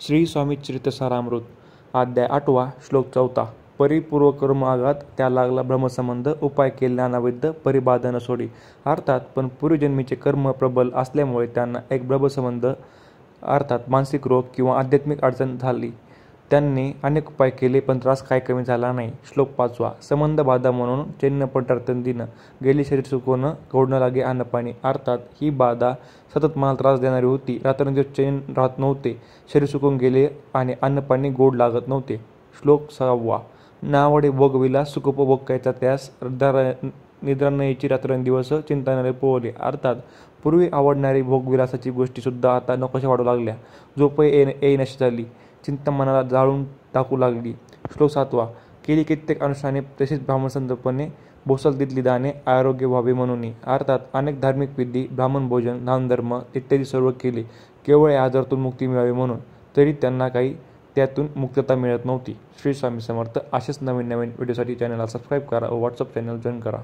श्री स्वामी चरित्रसारामृत अध्याय 8 श्लोक 4 परिपूर्वकर्मागात त्या लागला ब्रह्मसंबंध उपाय केले नानाविध परिबाधन सोडी। अर्थात पण पूर्वजन्मीचे कर्म प्रबल असल्यामुळे त्यांना एक ब्रह्मसंबंध अर्थात मानसिक रोग किंवा आध्यात्मिक अडचण झाली। त्यांनी अनेक उपाय केले पण त्रास काही कमी झाला नाही। श्लोक 5 संबंध बाधा म्हणून चैन्य पटार्थन दिन गेली शरीर सुकवणं गोडणं लागे अन्नपाणी। अर्थात ही बाधा सतत मला त्रास देणारी होती। रात्रंदिवस चैन राहत नव्हते, शरीर सुकून गेले आणि अन्नपाणी गोड लागत नव्हते। श्लोक 6 नावडे भोगविलास सुखोपभोग कैचा त्यास निद्रा न यायची रात्रंदिवस चिंतनाने पोवले। अर्थात पूर्वी आवडणारी भोगविलासाची गोष्टी सुद्धा आता नकोशा वाढू लागल्या, झोप येईनाशी झाली, चिंता मनाला जाळून टाकू लागली। श्लोक 7 केली कित्येक अनुष्ठाने तसेच ब्राह्मणसंतपणे बोसल तिथली दाने आरोग्य व्हावे म्हणून। अर्थात अनेक धार्मिक विधी ब्राह्मण भोजन दानधर्म इत्यादी सर्व केले केवळ या आजारातून मुक्ती मिळावी म्हणून, तरी त्यांना काही त्यातून मुक्तता मिळत नव्हती। श्री स्वामी समर्थ। असेच नवीन व्हिडिओसाठी चॅनलला सबस्क्राईब करा व व्हॉट्सअप चॅनल जॉईन करा।